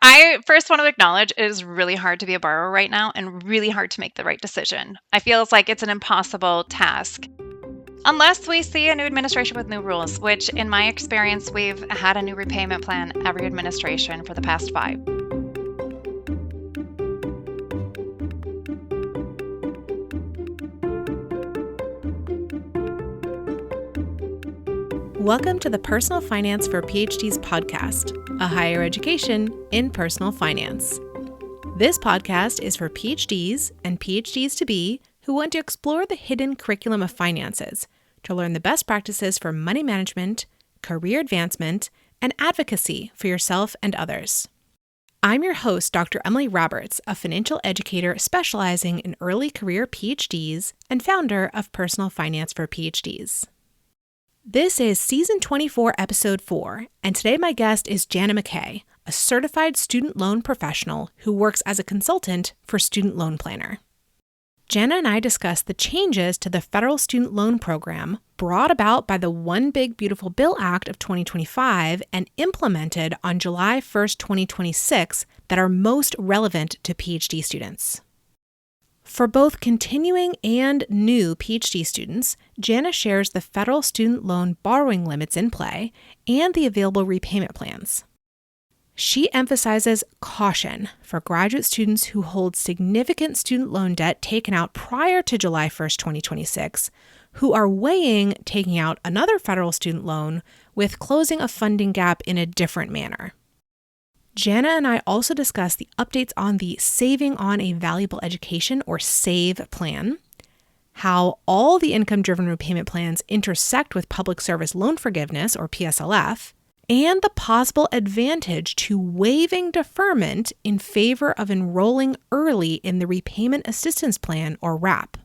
I first want to acknowledge it is really hard to be a borrower right now and really hard to make the right decision. I feel like it's an impossible task. Unless we see a new administration with new rules, which in my experience, we've had a new repayment plan every administration for the past 5. Welcome to the Personal Finance for PhDs podcast, a higher education in personal finance. This podcast is for PhDs and PhDs-to-be who want to explore the hidden curriculum of finances to learn the best practices for money management, career advancement, and advocacy for yourself and others. I'm your host, Dr. Emily Roberts, a financial educator specializing in early career PhDs and founder of Personal Finance for PhDs. This is Season 24, Episode 4, and today my guest is Janna McKay, a certified student loan professional who works as a consultant for Student Loan Planner. Janna and I discuss the changes to the federal student loan program brought about by the One Big Beautiful Bill Act of 2025 and implemented on July 1st, 2026 that are most relevant to PhD students. For both continuing and new PhD students, Janna shares the federal student loan borrowing limits in play and the available repayment plans. She emphasizes caution for graduate students who hold significant student loan debt taken out prior to July 1st, 2026, who are weighing taking out another federal student loan with closing a funding gap in a different manner. Janna and I also discuss the updates on the Saving on a Valuable Education, or SAVE plan, how all the income-driven repayment plans intersect with public service loan forgiveness, or PSLF, and the possible advantage to waiving deferment in favor of enrolling early in the Repayment Assistance Plan, or RAP.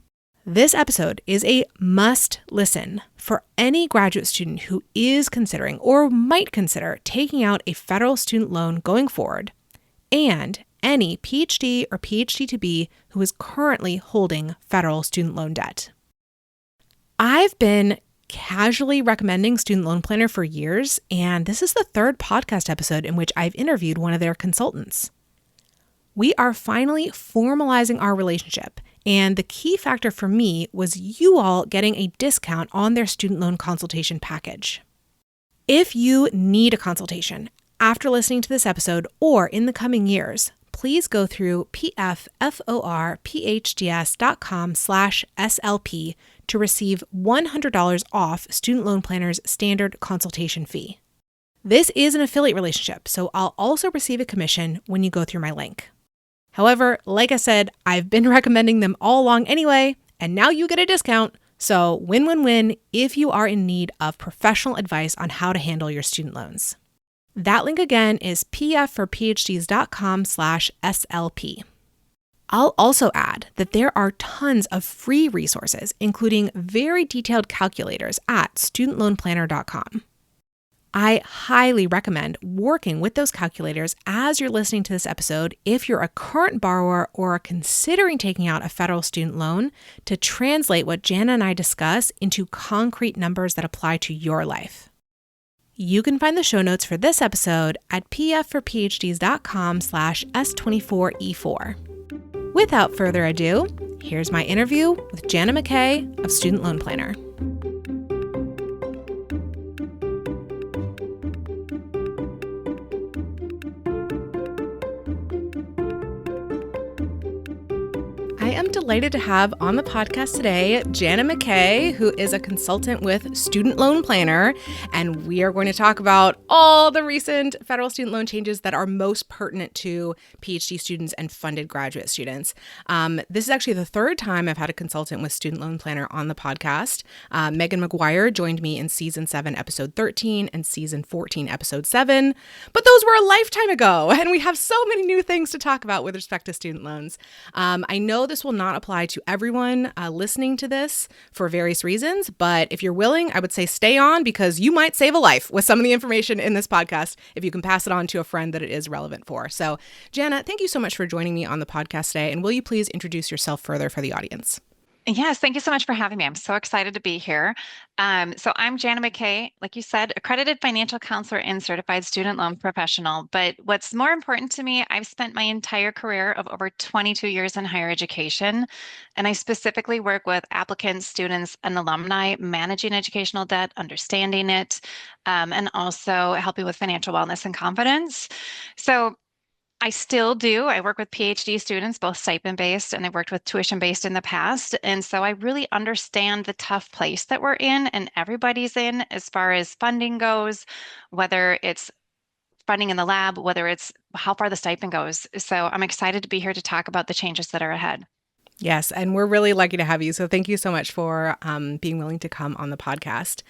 This episode is a must listen for any graduate student who is considering or might consider taking out a federal student loan going forward, and any PhD or PhD-to-be who is currently holding federal student loan debt. I've been casually recommending Student Loan Planner for years, and this is the third podcast episode in which I've interviewed one of their consultants. We are finally formalizing our relationship, and the key factor for me was you all getting a discount on their student loan consultation package. If you need a consultation after listening to this episode or in the coming years, please go through pfforphds.com/SLP to receive $100 off Student Loan Planner's standard consultation fee. This is an affiliate relationship, so I'll also receive a commission when you go through my link. However, like I said, I've been recommending them all along anyway, and now you get a discount. So win-win-win if you are in need of professional advice on how to handle your student loans. That link again is pfforphds.com/SLP. I'll also add that there are tons of free resources, including very detailed calculators at studentloanplanner.com. I highly recommend working with those calculators as you're listening to this episode if you're a current borrower or are considering taking out a federal student loan to translate what Janna and I discuss into concrete numbers that apply to your life. You can find the show notes for this episode at pfforphds.com/S24E4. Without further ado, here's my interview with Janna McKay of Student Loan Planner. I am delighted to have on the podcast today Janna McKay, who is a consultant with Student Loan Planner, and we are going to talk about all the recent federal student loan changes that are most pertinent to PhD students and funded graduate students. This is actually the third time I've had a consultant with Student Loan Planner on the podcast. Megan McGuire joined me in Season 7, Episode 13, and Season 14, Episode 7, but those were a lifetime ago, and we have so many new things to talk about with respect to student loans. I know this will not apply to everyone listening to this for various reasons, but if you're willing, I would say stay on because you might save a life with some of the information in this podcast if you can pass it on to a friend that it is relevant for. So, Janna, thank you so much for joining me on the podcast today, and will you please introduce yourself further for the audience? Yes, thank you so much for having me. I'm so excited to be here. So I'm Janna McKay, like you said, accredited financial counselor and certified student loan professional. But what's more important to me, I've spent my entire career of over 22 years in higher education, and I specifically work with applicants, students, and alumni managing educational debt, understanding it, and also helping with financial wellness and confidence. So I still do. I work with PhD students, both stipend based, and I've worked with tuition based in the past. And so I really understand the tough place that we're in and everybody's in as far as funding goes, whether it's funding in the lab, whether it's how far the stipend goes. So I'm excited to be here to talk about the changes that are ahead. Yes, and we're really lucky to have you. So thank you so much for being willing to come on the podcast.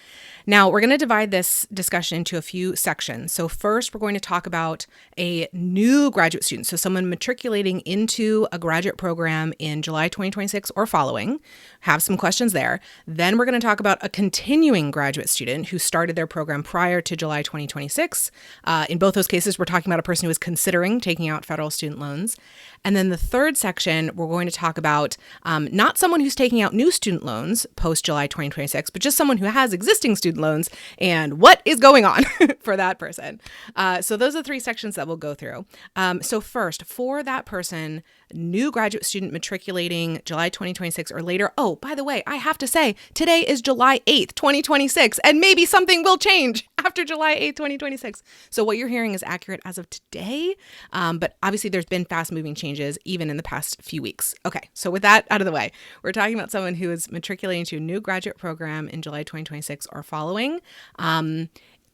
Now, we're going to divide this discussion into a few sections. So first, we're going to talk about a new graduate student. So someone matriculating into a graduate program in July 2026 or following. Have some questions there. Then we're going to talk about a continuing graduate student who started their program prior to July 2026. In both those cases, we're talking about a person who is considering taking out federal student loans. And then the third section, we're going to talk about not someone who's taking out new student loans post July 2026, but just someone who has existing student loans and what is going on for that person. So those are the three sections that we'll go through. So first, for that person, new graduate student matriculating July 2026 or later. Oh, by the way, I have to say, today is July 8th, 2026, and maybe something will change after July 8th, 2026. So what you're hearing is accurate as of today, but obviously there's been fast-moving changes even in the past few weeks. Okay, so with that out of the way, we're talking about someone who is matriculating to a new graduate program in July 2026 or following.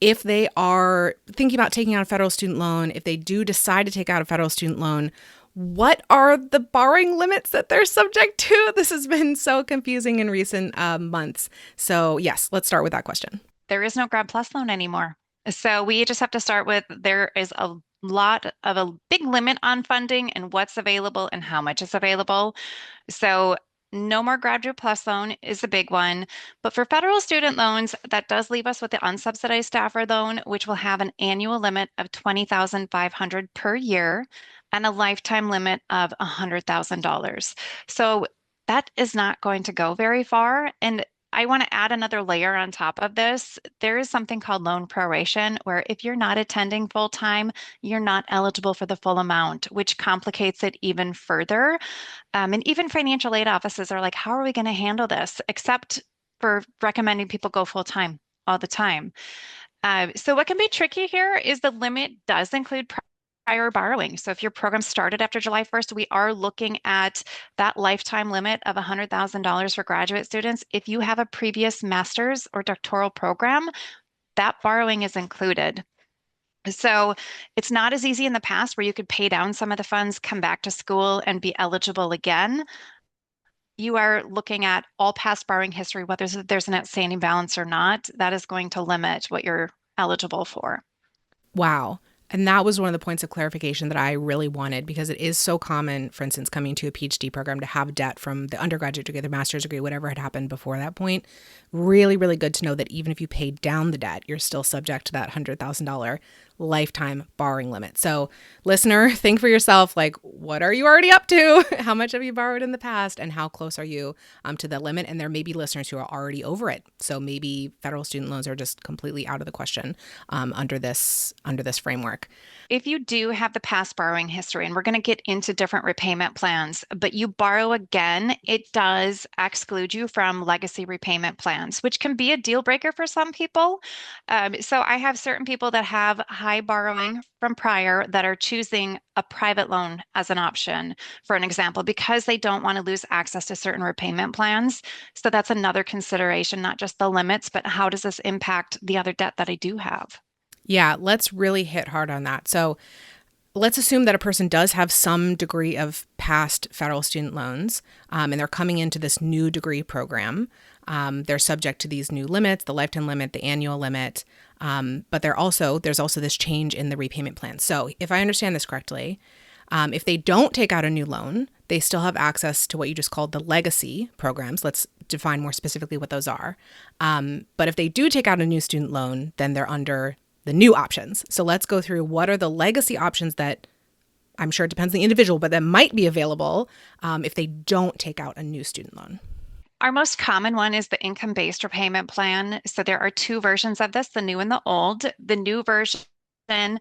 If they are thinking about taking out a federal student loan, if they do decide to take out a federal student loan, what are the borrowing limits that they're subject to? This has been so confusing in recent months. So yes, let's start with that question. There is no Grad Plus loan anymore. So we just have to start with there is a lot of a big limit on funding and what's available and how much is available. So no more Graduate Plus loan is a big one. But for federal student loans, that does leave us with the unsubsidized staffer loan, which will have an annual limit of $20,500 per year and a lifetime limit of $100,000. So that is not going to go very far. And I want to add another layer on top of this. There is something called loan proration, where if you're not attending full time, you're not eligible for the full amount, which complicates it even further. And even financial aid offices are like, how are we going to handle this? Except for recommending people go full time all the time. So what can be tricky here is the limit does include prior borrowing. So if your program started after July 1st, we are looking at that lifetime limit of $100,000 for graduate students. If you have a previous master's or doctoral program, that borrowing is included. So it's not as easy in the past where you could pay down some of the funds, come back to school, and be eligible again. You are looking at all past borrowing history, whether there's an outstanding balance or not. That is going to limit what you're eligible for. Wow. And that was one of the points of clarification that I really wanted, because it is so common, for instance, coming to a PhD program to have debt from the undergraduate degree, the master's degree, whatever had happened before that point. Really, really good to know that even if you paid down the debt, you're still subject to that $100,000 lifetime borrowing limit. So listener, think for yourself, like, what are you already up to? How much have you borrowed in the past? And how close are you to the limit? And there may be listeners who are already over it. So maybe federal student loans are just completely out of the question under this framework. If you do have the past borrowing history, and we're going to get into different repayment plans, but you borrow again, it does exclude you from legacy repayment plans, which can be a deal breaker for some people. So I have certain people that have high borrowing from prior that are choosing a private loan as an option, for an example, because they don't want to lose access to certain repayment plans. So that's another consideration, not just the limits, but how does this impact the other debt that I do have? Yeah, let's really hit hard on that. So let's assume that a person does have some degree of past federal student loans, and they're coming into this new degree program. They're subject to these new limits, the lifetime limit, the annual limit, but there's also this change in the repayment plan. So if I understand this correctly, if they don't take out a new loan, they still have access to what you just called the legacy programs. Let's define more specifically what those are. But if they do take out a new student loan, then they're under the new options. So let's go through what are the legacy options that, I'm sure it depends on the individual, but that might be available if they don't take out a new student loan. Our most common one is the income-based repayment plan. So there are two versions of this, the new and the old. The new version,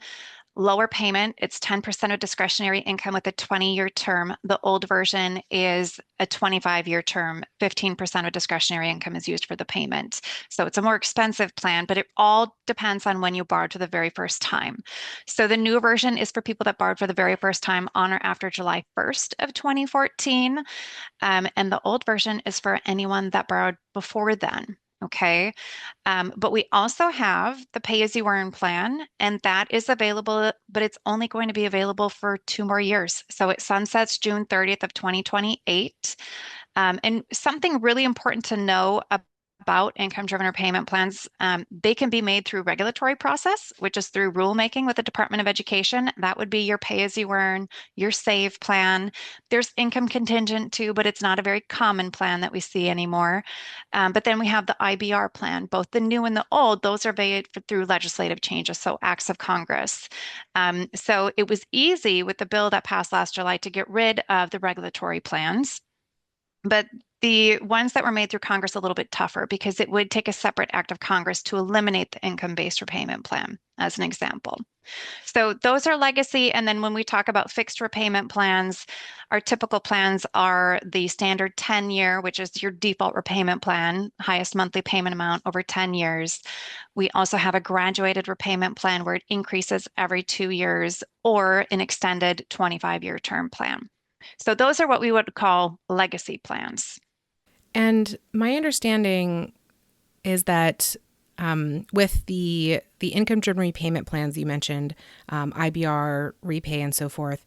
lower payment, it's 10% of discretionary income with a 20-year term. The old version is a 25-year term. 15% of discretionary income is used for the payment. So it's a more expensive plan, but it all depends on when you borrowed for the very first time. So the new version is for people that borrowed for the very first time on or after July 1st of 2014. And the old version is for anyone that borrowed before then. Okay. But we also have the pay-as-you-earn plan, and that is available, but it's only going to be available for 2 more years. So it sunsets June 30th of 2028. And something really important to know about income-driven repayment plans, they can be made through regulatory process, which is through rulemaking with the Department of Education. That would be your pay-as-you-earn, your SAVE plan. There's income contingent too, but it's not a very common plan that we see anymore. But then we have the IBR plan, both the new and the old. Those are made through legislative changes, so acts of Congress. So it was easy with the bill that passed last July to get rid of the regulatory plans. But the ones that were made through Congress a little bit tougher because it would take a separate act of Congress to eliminate the income-based repayment plan, as an example. So those are legacy. And then when we talk about fixed repayment plans, our typical plans are the standard 10-year, which is your default repayment plan, highest monthly payment amount over 10 years. We also have a graduated repayment plan where it increases every 2 years, or an extended 25-year term plan. So those are what we would call legacy plans. And my understanding is that with the income-driven repayment plans you mentioned, IBR, repay, and so forth,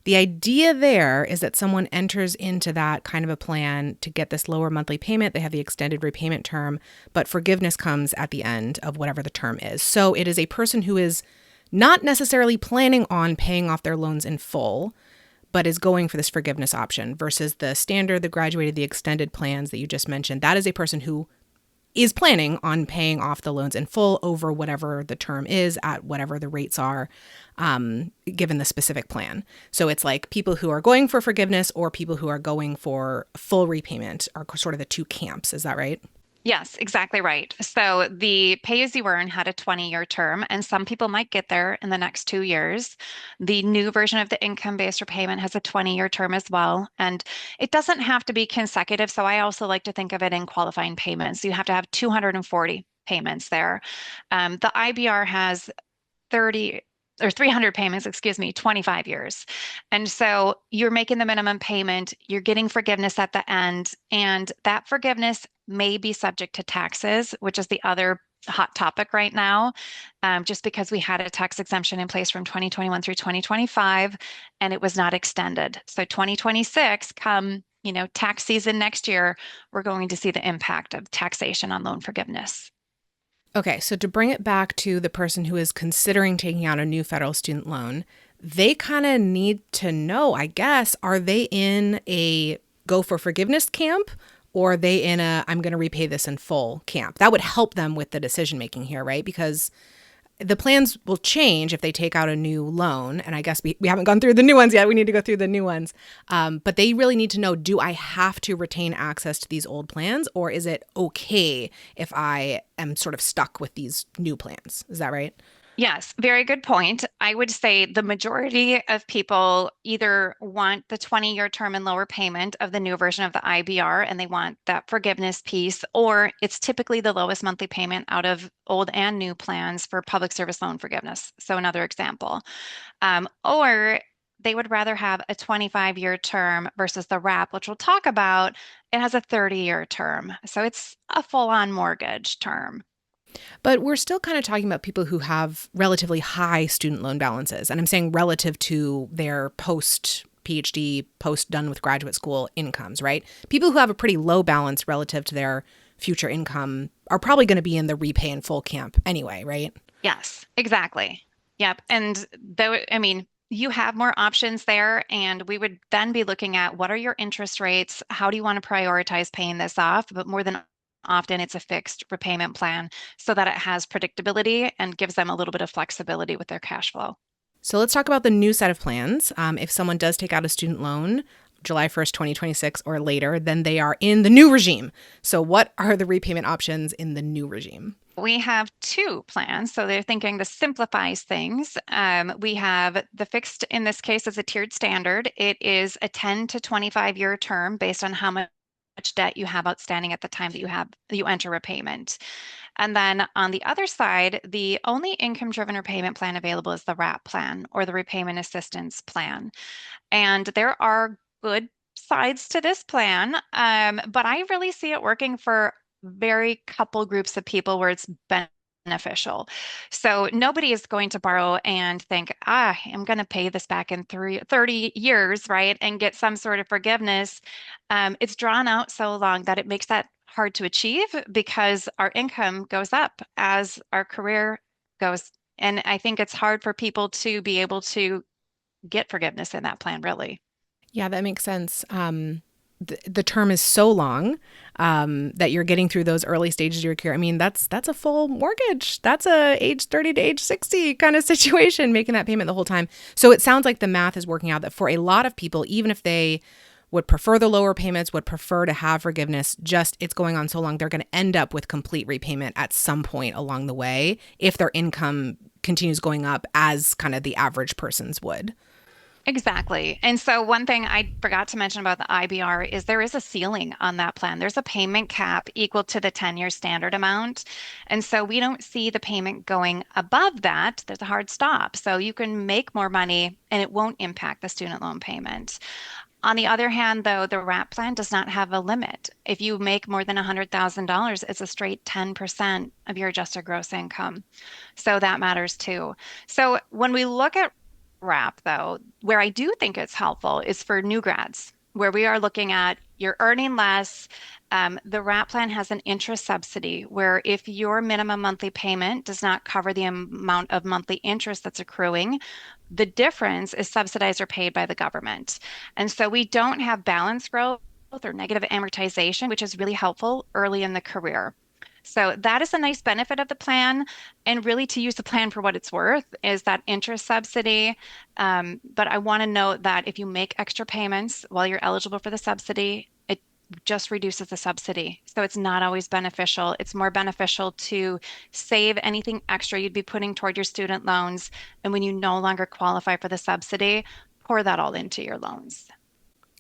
the idea there is that someone enters into that kind of a plan to get this lower monthly payment. They have the extended repayment term, but forgiveness comes at the end of whatever the term is. So it is a person who is not necessarily planning on paying off their loans in full, but is going for this forgiveness option versus the standard, the graduated, the extended plans that you just mentioned. That is a person who is planning on paying off the loans in full over whatever the term is at whatever the rates are, given the specific plan. So it's like people who are going for forgiveness or people who are going for full repayment are sort of the two camps. Is that right? Yes, exactly right. So the pay-as-you-earn had a 20-year term, and some people might get there in the next 2 years. The new version of the income-based repayment has a 20-year term as well, and it doesn't have to be consecutive. So I also like to think of it in qualifying payments. You have to have 240 payments there. The IBR has 30 or 300 payments, 25 years. And so you're making the minimum payment, you're getting forgiveness at the end, and that forgiveness may be subject to taxes, which is the other hot topic right now, just because we had a tax exemption in place from 2021 through 2025, and it was not extended. So 2026, come, tax season next year, we're going to see the impact of taxation on loan forgiveness. Okay, so to bring it back to the person who is considering taking out a new federal student loan, they kind of need to know, I guess, are they in a go for forgiveness camp or are they in a I'm going to repay this in full camp? That would help them with the decision making here, right? Because the plans will change if they take out a new loan. And I guess we haven't gone through the new ones yet. We need to go through the new ones. But they really need to know, do I have to retain access to these old plans? Or is it okay if I am sort of stuck with these new plans? Is that right? Yes, very good point. I would say the majority of people either want the 20-year term and lower payment of the new version of the IBR, and they want that forgiveness piece, or it's typically the lowest monthly payment out of old and new plans for public service loan forgiveness. So another example. Or they would rather have a 25-year term versus the wrap, which we'll talk about. It has a 30-year term. So it's a full-on mortgage term. But we're still kind of talking about people who have relatively high student loan balances. And I'm saying relative to their post PhD, post done with graduate school incomes, right? People who have a pretty low balance relative to their future income are probably going to be in the repay in full camp anyway, right? Yes, exactly. Yep. And though, you have more options there, and we would then be looking at what are your interest rates? How do you want to prioritize paying this off? But more than often, it's a fixed repayment plan so that it has predictability and gives them a little bit of flexibility with their cash flow. So let's talk about the new set of plans. If someone does take out a student loan, July 1st, 2026 or later than they are in the new regime. So what are the repayment options in the new regime? We have two plans. So they're thinking this simplifies things. We have the fixed, in this case, is a tiered standard. It is a 10 to 25-year term based on how much debt you have outstanding at the time that you enter repayment. And then on the other side, the only income-driven repayment plan available is the RAP plan, or the Repayment Assistance Plan. And there are good sides to this plan, but I really see it working for very couple groups of people where it's beneficial. So nobody is going to borrow and think, I'm going to pay this back in 30 years, right? And get some sort of forgiveness. It's drawn out so long that it makes that hard to achieve because our income goes up as our career goes. And I think it's hard for people to be able to get forgiveness in that plan, really. Yeah, that makes sense. The term is so long that you're getting through those early stages of your career. I mean, that's a full mortgage. That's a age 30 to age 60 kind of situation, making that payment the whole time. So it sounds like the math is working out that for a lot of people, even if they would prefer the lower payments, would prefer to have forgiveness, just it's going on so long, they're going to end up with complete repayment at some point along the way if their income continues going up as kind of the average person's would. Exactly. And so one thing I forgot to mention about the IBR is there is a ceiling on that plan. There's a payment cap equal to the 10-year standard amount. And so we don't see the payment going above that. There's a hard stop. So you can make more money and it won't impact the student loan payment. On the other hand, though, the RAP plan does not have a limit. If you make more than $100,000, it's a straight 10% of your adjusted gross income. So that matters too. So when we look at RAP, though, where I do think it's helpful is for new grads, where we are looking at you're earning less. The RAP plan has an interest subsidy where if your minimum monthly payment does not cover the amount of monthly interest that's accruing, the difference is subsidized or paid by the government. And so we don't have balance growth or negative amortization, which is really helpful early in the career. So that is a nice benefit of the plan. And really to use the plan for what it's worth is that interest subsidy. But I want to note that if you make extra payments while you're eligible for the subsidy, it just reduces the subsidy. So it's not always beneficial. It's more beneficial to save anything extra you'd be putting toward your student loans. And when you no longer qualify for the subsidy, pour that all into your loans.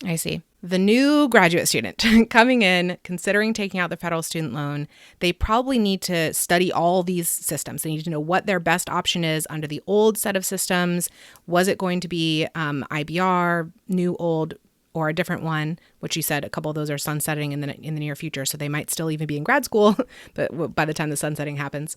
I see. The new graduate student coming in, considering taking out the federal student loan, they probably need to study all these systems. They need to know what their best option is under the old set of systems. Was it going to be IBR, new, old, or a different one? Which you said a couple of those are sunsetting in the near future, so they might still even be in grad school, but by the time the sunsetting happens,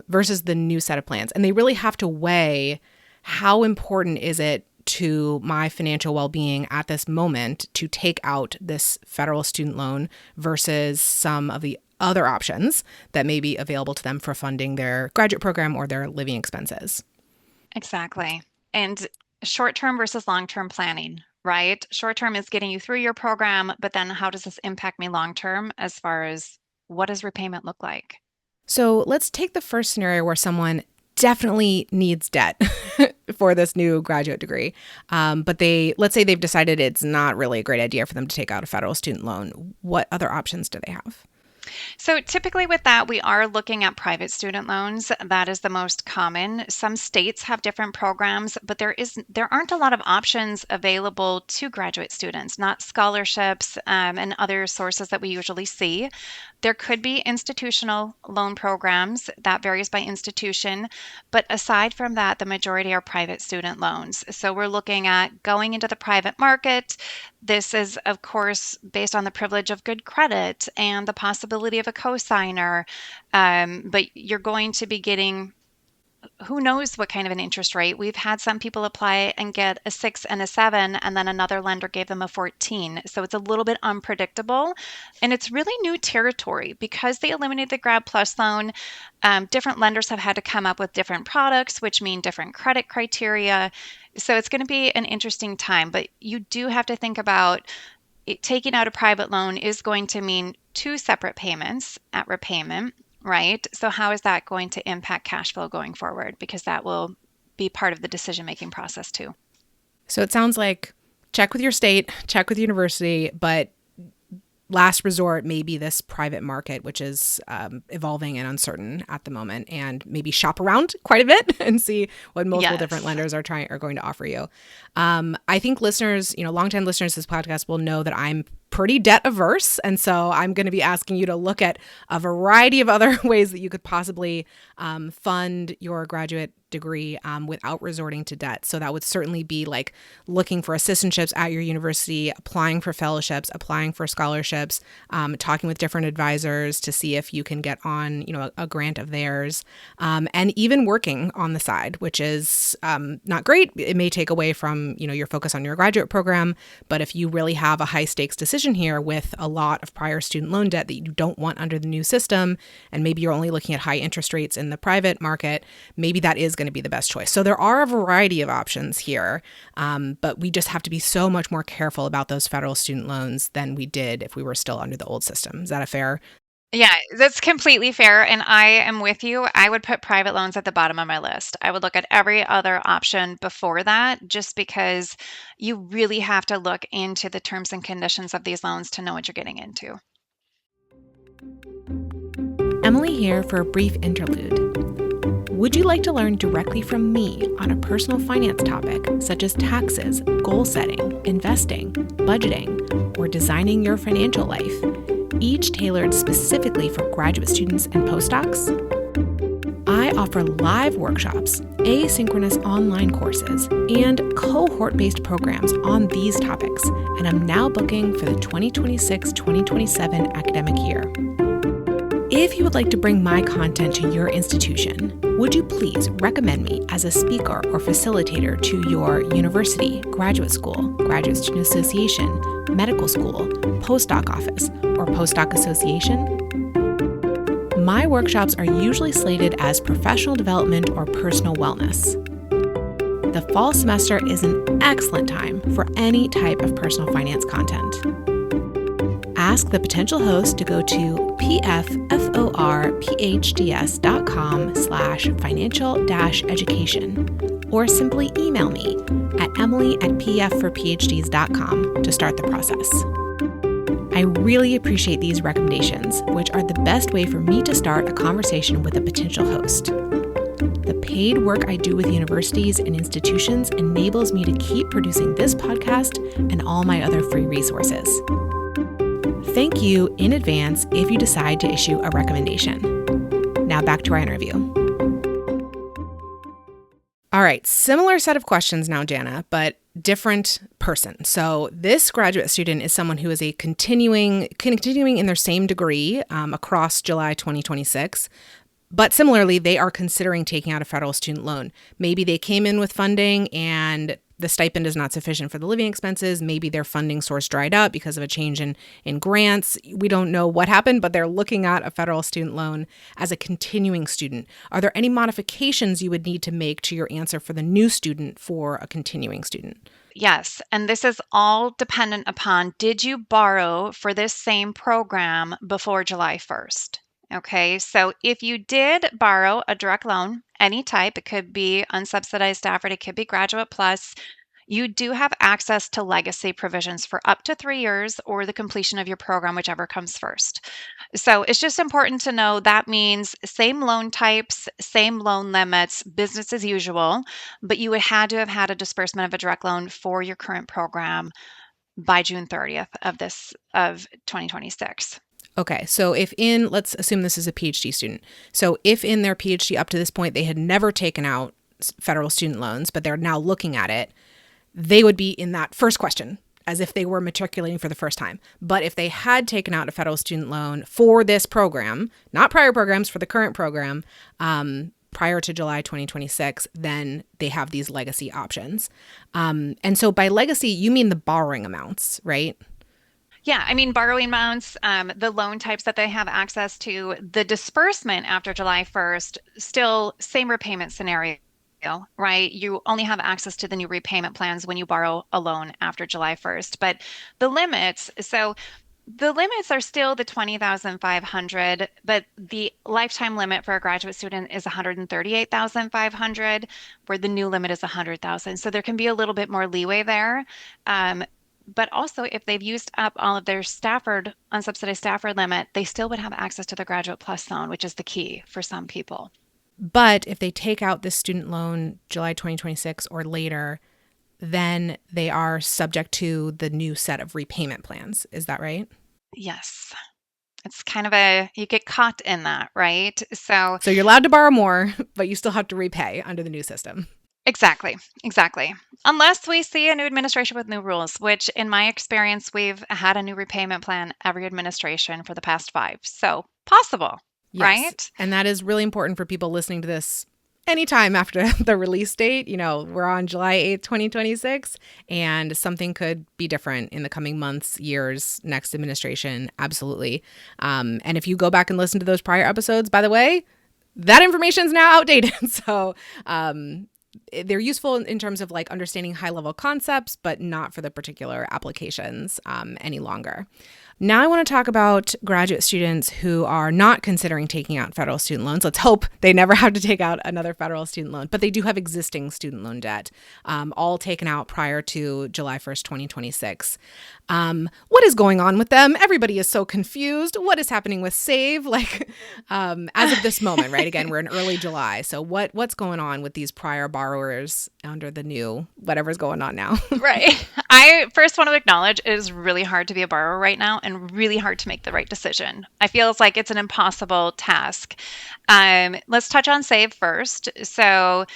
versus the new set of plans. And they really have to weigh how important is it to my financial well-being at this moment to take out this federal student loan versus some of the other options that may be available to them for funding their graduate program or their living expenses. Exactly. And short-term versus long-term planning, right? Short-term is getting you through your program, but then how does this impact me long-term as far as what does repayment look like? So let's take the first scenario where someone definitely needs debt for this new graduate degree. But let's say they've decided it's not really a great idea for them to take out a federal student loan. What other options do they have? So typically with that, we are looking at private student loans. That is the most common. Some states have different programs, but there aren't a lot of options available to graduate students, not scholarships and other sources that we usually see. There could be institutional loan programs. That varies by institution. But aside from that, the majority are private student loans. So we're looking at going into the private market. This is, of course, based on the privilege of good credit and the possibility of a cosigner. But you're going to be getting who knows what kind of an interest rate. We've had some people apply and get a 6 and a 7, and then another lender gave them a 14. So it's a little bit unpredictable. And it's really new territory because they eliminated the Grad Plus loan. Different lenders have had to come up with different products, which mean different credit criteria. So it's going to be an interesting time, but you do have to think about taking out a private loan is going to mean 2 separate payments at repayment, right? So how is that going to impact cash flow going forward? Because that will be part of the decision-making process too. So it sounds like check with your state, check with university, but last resort may be this private market, which is evolving and uncertain at the moment, and maybe shop around quite a bit and see what multiple different lenders are going to offer you. I think listeners, longtime listeners to this podcast will know that I'm pretty debt averse. And so I'm going to be asking you to look at a variety of other ways that you could possibly fund your graduate degree without resorting to debt. So that would certainly be like looking for assistantships at your university, applying for fellowships, applying for scholarships, talking with different advisors to see if you can get on, a grant of theirs, and even working on the side, which is not great. It may take away from, your focus on your graduate program. But if you really have a high stakes decision here with a lot of prior student loan debt that you don't want under the new system, and maybe you're only looking at high interest rates in the private market, maybe that is going to be the best choice. So there are a variety of options here, but we just have to be so much more careful about those federal student loans than we did if we were still under the old system. Is that a fair? Yeah, that's completely fair. And I am with you. I would put private loans at the bottom of my list. I would look at every other option before that, just because you really have to look into the terms and conditions of these loans to know what you're getting into. Emily here for a brief interlude. Would you like to learn directly from me on a personal finance topic such as taxes, goal setting, investing, budgeting, or designing your financial life, each tailored specifically for graduate students and postdocs? I offer live workshops, asynchronous online courses, and cohort-based programs on these topics, and I'm now booking for the 2026-2027 academic year. If you would like to bring my content to your institution, would you please recommend me as a speaker or facilitator to your university, graduate school, graduate student association, medical school, postdoc office, or postdoc association? My workshops are usually slated as professional development or personal wellness. The fall semester is an excellent time for any type of personal finance content. Ask the potential host to go to pfforphds.com/financial-education or simply email me at emily@pfforphds.com to start the process. I really appreciate these recommendations, which are the best way for me to start a conversation with a potential host. The paid work I do with universities and institutions enables me to keep producing this podcast and all my other free resources. Thank you in advance if you decide to issue a recommendation. Now back to our interview. All right, similar set of questions now, Janna, but different person. So this graduate student is someone who is continuing in their same degree across July 2026. But similarly, they are considering taking out a federal student loan. Maybe they came in with funding and the stipend is not sufficient for the living expenses. Maybe their funding source dried up because of a change in grants. We don't know what happened, but they're looking at a federal student loan as a continuing student. Are there any modifications you would need to make to your answer for the new student for a continuing student? Yes, and this is all dependent upon, did you borrow for this same program before July 1st? Okay, so if you did borrow a direct loan, any type, it could be unsubsidized Stafford, it could be Graduate Plus, you do have access to legacy provisions for up to 3 years or the completion of your program, whichever comes first. So it's just important to know that means same loan types, same loan limits, business as usual, but you would had to have had a disbursement of a direct loan for your current program by June 30th of 2026. Okay, so let's assume this is a PhD student. So if in their PhD up to this point, they had never taken out federal student loans, but they're now looking at it, they would be in that first question as if they were matriculating for the first time. But if they had taken out a federal student loan for this program, not prior programs, for the current program, prior to July 2026, then they have these legacy options. And so by legacy, you mean the borrowing amounts, right? Yeah, I mean, borrowing amounts, the loan types that they have access to, the disbursement after July 1st, still same repayment scenario, right? You only have access to the new repayment plans when you borrow a loan after July 1st. But the limits, so The limits are still the 20,500, but the lifetime limit for a graduate student is 138,500, where the new limit is 100,000. So there can be a little bit more leeway there. Um, but also, if they've used up all of their Stafford, unsubsidized Stafford limit, they still would have access to the Graduate Plus loan, which is the key for some people. But if they take out this student loan July 2026 or later, then they are subject to the new set of repayment plans. Is that right? Yes. It's kind of you get caught in that, right? So, So you're allowed to borrow more, but you still have to repay under the new system. exactly, exactly. Unless we see a new administration with new rules, which in my experience, we've had a new repayment plan every administration for the past 5. So possible, Yes. right? And that is really important for people listening to this anytime after the release date. You know, we're on July 8th, 2026, and something could be different in the coming months, years, next administration. Absolutely. And if you go back and listen to those prior episodes, by the way, that information is now outdated. So they're useful in terms of like understanding high level concepts, but not for the particular applications any longer. Now I want to talk about graduate students who are not considering taking out federal student loans. Let's hope they never have to take out another federal student loan, but they do have existing student loan debt, all taken out prior to July 1st, 2026. What is going on with them? Everybody is so confused. What is happening with SAVE? Like, as of this moment, right? Again, we're in early July. So what's going on with these prior borrowers under the new whatever's going on now? Right. I first want to acknowledge it is really hard to be a borrower right now and really hard to make the right decision. I feel it's like it's an impossible task. Let's touch on SAVE first. So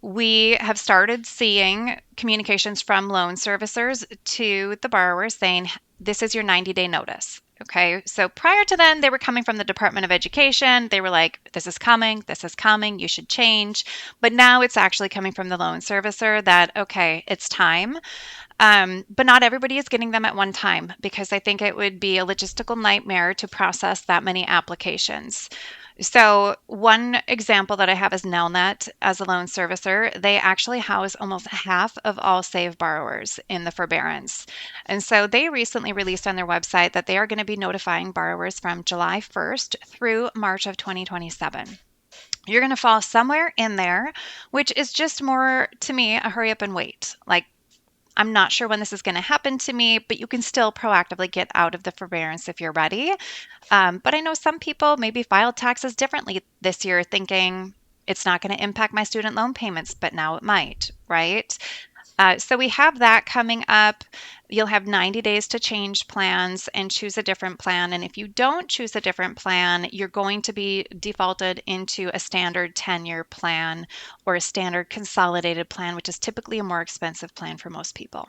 we have started seeing communications from loan servicers to the borrowers saying, this is your 90-day notice. Okay. So prior to then, they were coming from the Department of Education. They were like, this is coming, you should change. But now it's actually coming from the loan servicer that, okay, it's time. But not everybody is getting them at one time because I think it would be a logistical nightmare to process that many applications. So one example that I have is Nelnet as a loan servicer. They actually house almost half of all SAVE borrowers in the forbearance. And so they recently released on their website that they are going to be notifying borrowers from July 1st through March of 2027. You're going to fall somewhere in there, which is just more, to me, a hurry up and wait. Like, I'm not sure when this is going to happen to me, but you can still proactively get out of the forbearance if you're ready. But I know some people maybe filed taxes differently this year, thinking it's not going to impact my student loan payments, but now it might, right? So we have that coming up. You'll have 90 days to change plans and choose a different plan. And if you don't choose a different plan, you're going to be defaulted into a standard 10-year plan or a standard consolidated plan, which is typically a more expensive plan for most people.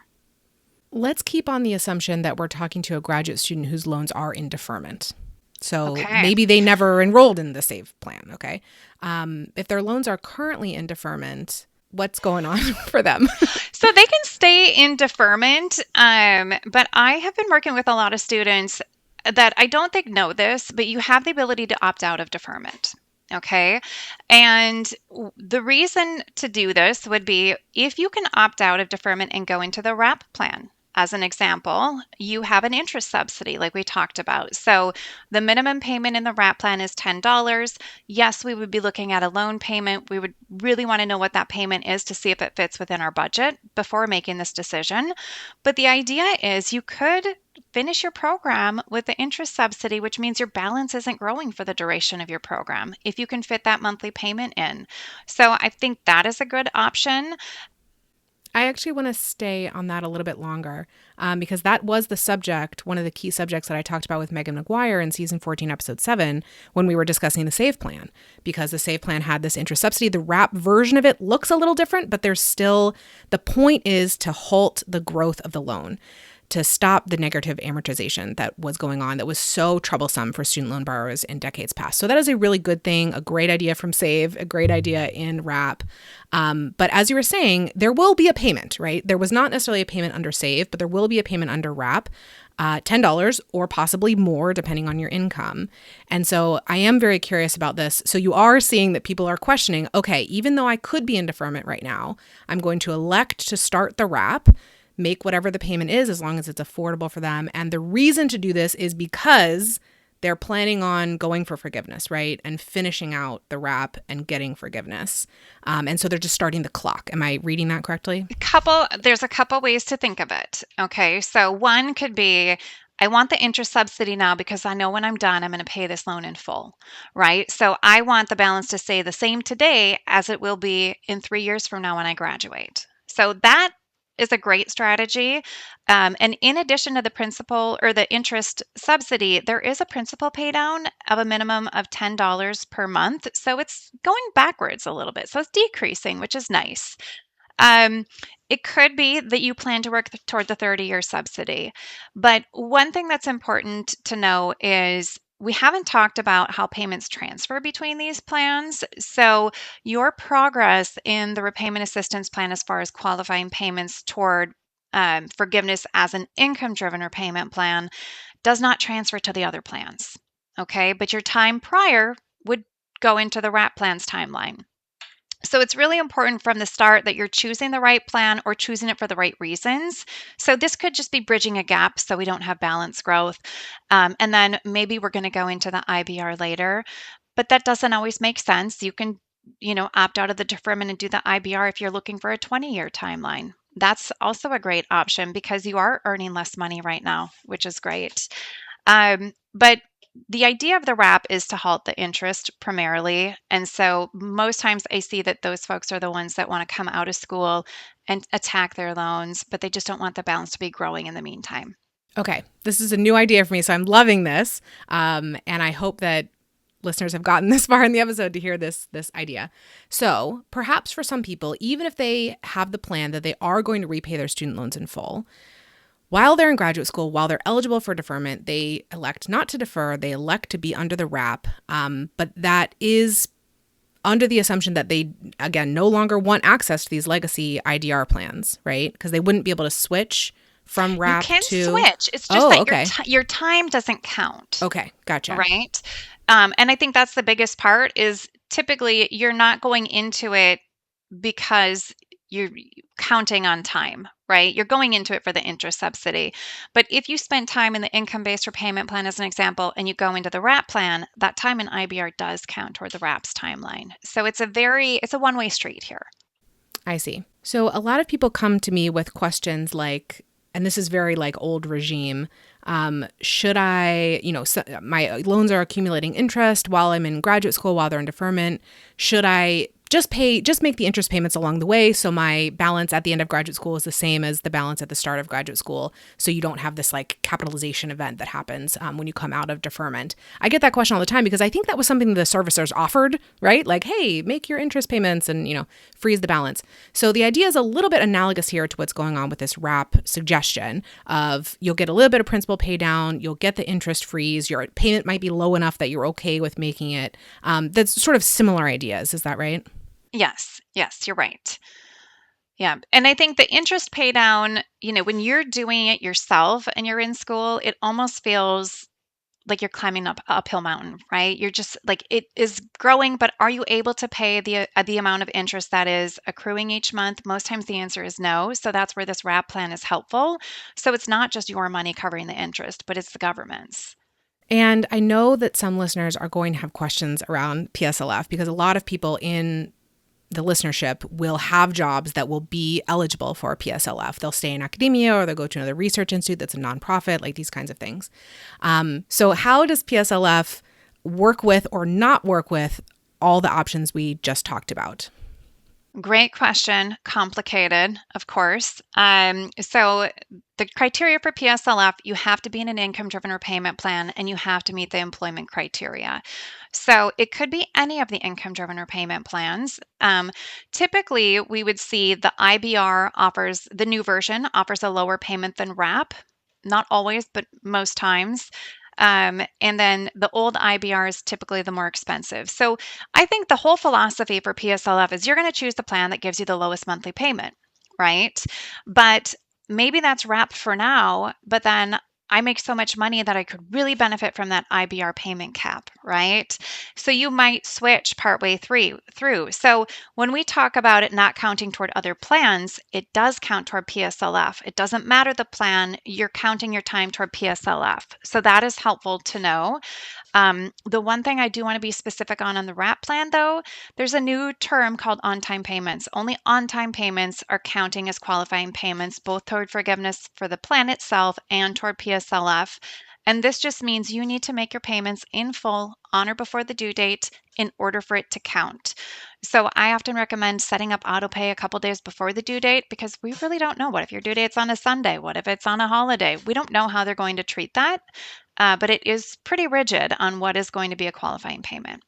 Let's keep on the assumption that we're talking to a graduate student whose loans are in deferment. So maybe they never enrolled in the SAVE plan, okay? If their loans are currently in deferment, what's going on for them? So they can stay in deferment, but I have been working with a lot of students that I don't think know this, but you have the ability to opt out of deferment. Okay. And the reason to do this would be if you can opt out of deferment and go into the WRAP plan. As an example, you have an interest subsidy like we talked about. So the minimum payment in the WRAP plan is $10. Yes, we would be looking at a loan payment. We would really want to know what that payment is to see if it fits within our budget before making this decision. But the idea is you could finish your program with the interest subsidy, which means your balance isn't growing for the duration of your program if you can fit that monthly payment in. So I think that is a good option. I actually want to stay on that a little bit longer because that was the subject, one of the key subjects that I talked about with Megan McGuire in season 14, episode 7, when we were discussing the SAVE plan, because the SAVE plan had this interest subsidy. The WRAP version of it looks a little different, but there's still, the point is to halt the growth of the loan, to stop the negative amortization that was going on that was so troublesome for student loan borrowers in decades past. So that is a really good thing, a great idea from SAVE, a great idea in WRAP. But as you were saying, there will be a payment, right? There was not necessarily a payment under SAVE, but there will be a payment under WRAP, $10 or possibly more depending on your income. And so I am very curious about this. So you are seeing that people are questioning, okay, even though I could be in deferment right now, I'm going to elect to start the WRAP. make whatever the payment is as long as it's affordable for them. And the reason to do this is because they're planning on going for forgiveness, right? And finishing out the wrap and getting forgiveness. And so they're just starting the clock. Am I reading that correctly? There's a couple ways to think of it. Okay. So one could be, I want the interest subsidy now because I know when I'm done, I'm going to pay this loan in full, right? So I want the balance to stay the same today as it will be in 3 years from now when I graduate. So that is a great strategy. And in addition to the principal or the interest subsidy, there is a principal pay down of a minimum of $10 per month. So it's going backwards a little bit. So it's decreasing, which is nice. Um, it could be that you plan to work toward the 30-year subsidy. But one thing that's important to know is we haven't talked about how payments transfer between these plans. So your progress in the repayment assistance plan as far as qualifying payments toward forgiveness as an income-driven repayment plan does not transfer to the other plans. Okay, but your time prior would go into the WRAP plan's timeline. So it's really important from the start that you're choosing the right plan or choosing it for the right reasons. So this could just be bridging a gap so we don't have balance growth. And then maybe we're going to go into the IBR later, but that doesn't always make sense. You can, opt out of the deferment and do the IBR if you're looking for a 20-year timeline. That's also a great option because you are earning less money right now, which is great. But the idea of the wrap is to halt the interest primarily. And so most times I see that those folks are the ones that want to come out of school and attack their loans, but they just don't want the balance to be growing in the meantime. Okay, this is a new idea for me, so I'm loving this. And I hope that listeners have gotten this far in the episode to hear this idea. So perhaps for some people, even if they have the plan that they are going to repay their student loans in full, while they're in graduate school, while they're eligible for deferment, they elect not to defer. They elect to be under the wrap. But that is under the assumption that they, again, no longer want access to these legacy IDR plans, right? Because they wouldn't be able to switch from wrap to... You can switch. It's just that your time doesn't count. Okay, gotcha. Right? And I think that's the biggest part is typically you're not going into it because you're counting on time, right? You're going into it for the interest subsidy. But if you spend time in the income-based repayment plan, as an example, and you go into the wrap plan, that time in IBR does count toward the wrap's timeline. So it's a one-way street here. I see. So a lot of people come to me with questions like, and this is very like old regime, should I, my loans are accumulating interest while I'm in graduate school, while they're in deferment. Should I just make the interest payments along the way so my balance at the end of graduate school is the same as the balance at the start of graduate school, so you don't have this like capitalization event that happens when you come out of deferment? I get that question all the time because I think that was something the servicers offered, right? Like, hey, make your interest payments and, freeze the balance. So the idea is a little bit analogous here to what's going on with this wrap suggestion of you'll get a little bit of principal pay down, you'll get the interest freeze, your payment might be low enough that you're okay with making it. That's sort of similar ideas. Is that right? Yes, you're right. Yeah. And I think the interest pay down, when you're doing it yourself and you're in school, it almost feels like you're climbing up an uphill mountain, right? You're just like, it is growing, but are you able to pay the amount of interest that is accruing each month? Most times the answer is no. So that's where this wrap plan is helpful. So it's not just your money covering the interest, but it's the government's. And I know that some listeners are going to have questions around PSLF because a lot of people in the listenership will have jobs that will be eligible for PSLF. They'll stay in academia or they'll go to another research institute that's a nonprofit, like these kinds of things. So how does PSLF work with or not work with all the options we just talked about? Great question. Complicated, of course. So the criteria for PSLF, you have to be in an income-driven repayment plan and you have to meet the employment criteria. So it could be any of the income-driven repayment plans. Typically, we would see the IBR offers, the new version offers a lower payment than wrap. Not always, but most times. And then the old IBR is typically the more expensive. So I think the whole philosophy for PSLF is you're going to choose the plan that gives you the lowest monthly payment, right? But maybe that's wrapped for now, but then I make so much money that I could really benefit from that IBR payment cap, right? So you might switch partway through. So when we talk about it not counting toward other plans, it does count toward PSLF. It doesn't matter the plan, you're counting your time toward PSLF. So that is helpful to know. The one thing I do want to be specific on the WRAP plan, though, there's a new term called on-time payments. Only on-time payments are counting as qualifying payments, both toward forgiveness for the plan itself and toward PSLF. And this just means you need to make your payments in full on or before the due date in order for it to count. So I often recommend setting up autopay a couple days before the due date because we really don't know. What if your due date's on a Sunday? What if it's on a holiday? We don't know how they're going to treat that. But it is pretty rigid on what is going to be a qualifying payment.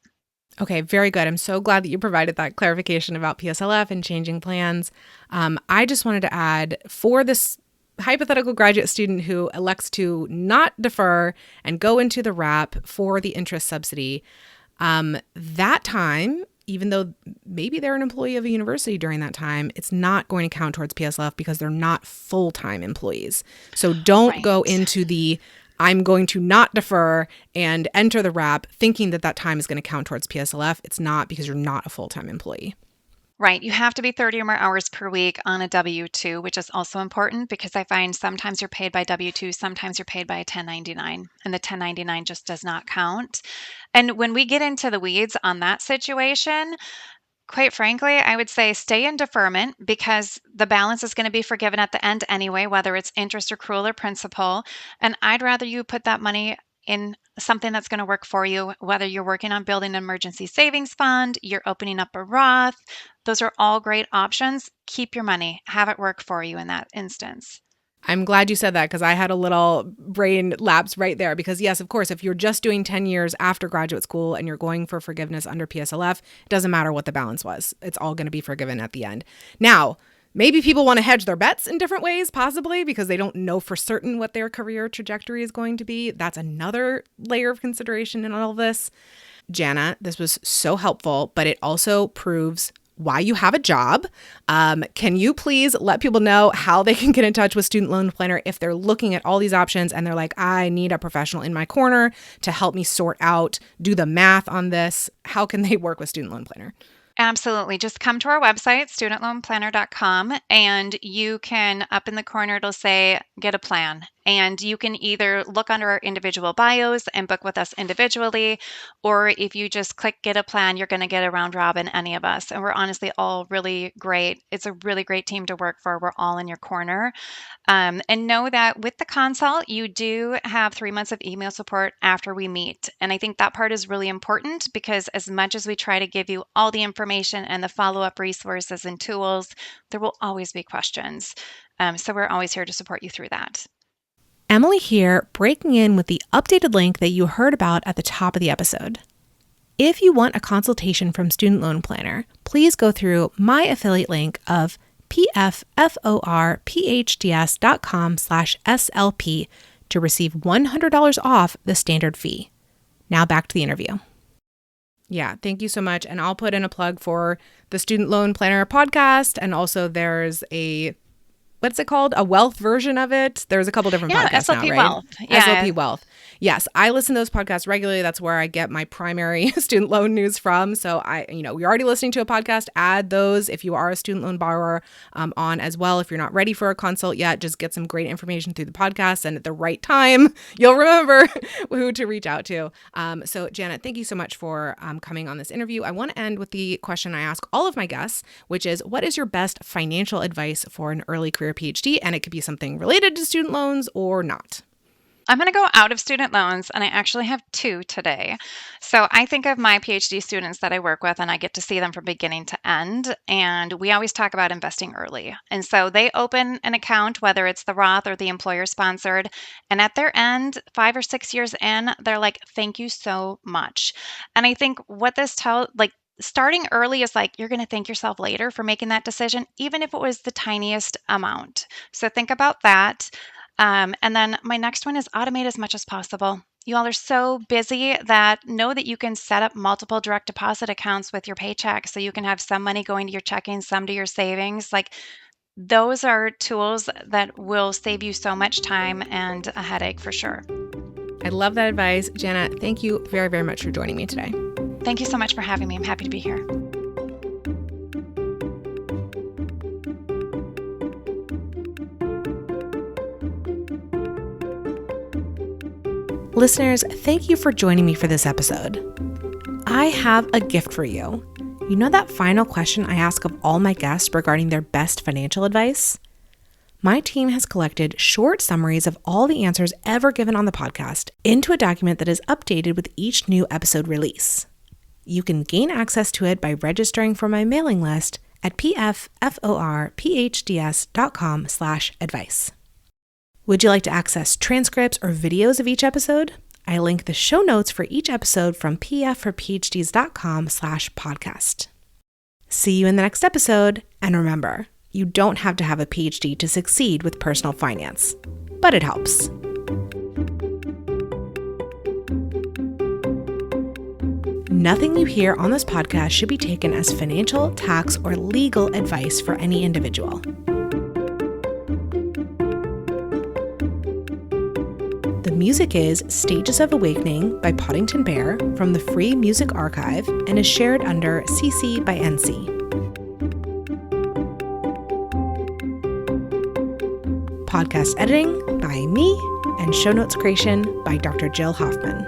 Okay, very good. I'm so glad that you provided that clarification about PSLF and changing plans. I just wanted to add for this hypothetical graduate student who elects to not defer and go into the WRAP for the interest subsidy, that time, even though maybe they're an employee of a university during that time, it's not going to count towards PSLF because they're not full-time employees. So don't go into the I'm going to not defer and enter the WRAP thinking that that time is going to count towards PSLF. It's not because you're not a full-time employee. Right. You have to be 30 or more hours per week on a W-2, which is also important because I find sometimes you're paid by W-2, sometimes you're paid by a 1099, and the 1099 just does not count. And when we get into the weeds on that situation, quite frankly, I would say stay in deferment because the balance is going to be forgiven at the end anyway, whether it's interest, accrual, or principal. And I'd rather you put that money in something that's going to work for you, whether you're working on building an emergency savings fund, you're opening up a Roth. Those are all great options. Keep your money, have it work for you in that instance. I'm glad you said that because I had a little brain lapse right there because yes, of course, if you're just doing 10 years after graduate school and you're going for forgiveness under PSLF, it doesn't matter what the balance was. It's all going to be forgiven at the end. Now, maybe people want to hedge their bets in different ways, possibly because they don't know for certain what their career trajectory is going to be. That's another layer of consideration in all of this. Janna, this was so helpful, but it also proves why you have a job. Can you please let people know how they can get in touch with Student Loan Planner if they're looking at all these options and they're like, I need a professional in my corner to help me sort out, do the math on this. How can they work with Student Loan Planner? Absolutely. Just come to our website, studentloanplanner.com, and you can, up in the corner, it'll say, get a plan. And you can either look under our individual bios and book with us individually, or if you just click get a plan, you're going to get a round robin, any of us. And we're honestly all really great. It's a really great team to work for. We're all in your corner. And know that with the consult, you do have 3 months of email support after we meet. And I think that part is really important because as much as we try to give you all the information and the follow-up resources and tools, there will always be questions. So we're always here to support you through that. Emily here, breaking in with the updated link that you heard about at the top of the episode. If you want a consultation from Student Loan Planner, please go through my affiliate link of pfforphds.com/SLP to receive $100 off the standard fee. Now back to the interview. Yeah, thank you so much. And I'll put in a plug for the Student Loan Planner podcast. And also there's what's it called? A wealth version of it. There's a couple different podcasts SLP now, right? Wealth. Yeah. SLP Wealth. Yes, I listen to those podcasts regularly. That's where I get my primary student loan news from. So you're already listening to a podcast, add those if you are a student loan borrower on as well. If you're not ready for a consult yet, just get some great information through the podcast. And at the right time, you'll remember who to reach out to. So Janna, thank you so much for coming on this interview. I want to end with the question I ask all of my guests, which is, what is your best financial advice for an early career PhD? And it could be something related to student loans or not. I'm going to go out of student loans, and I actually have 2 today. So I think of my PhD students that I work with, and I get to see them from beginning to end. And we always talk about investing early. And so they open an account, whether it's the Roth or the employer sponsored. And at their end, 5 or 6 years in, they're like, thank you so much. And I think what this tells, starting early is you're going to thank yourself later for making that decision, even if it was the tiniest amount. So think about that. And then my next one is automate as much as possible. You all are so busy that know that you can set up multiple direct deposit accounts with your paycheck so you can have some money going to your checking, some to your savings. Those are tools that will save you so much time and a headache for sure. I love that advice. Janna, thank you very, very much for joining me today. Thank you so much for having me. I'm happy to be here. Listeners, thank you for joining me for this episode. I have a gift for you. You know that final question I ask of all my guests regarding their best financial advice? My team has collected short summaries of all the answers ever given on the podcast into a document that is updated with each new episode release. You can gain access to it by registering for my mailing list at pfforphds.com/advice. Would you like to access transcripts or videos of each episode? I link the show notes for each episode from pfforphds.com/podcast. See you in the next episode, and remember, you don't have to have a PhD to succeed with personal finance, but it helps. Nothing you hear on this podcast should be taken as financial, tax, or legal advice for any individual. The music is Stages of Awakening by Poddington Bear from the Free Music Archive and is shared under CC by NC. Podcast editing by me and show notes creation by Dr. Jill Hoffman.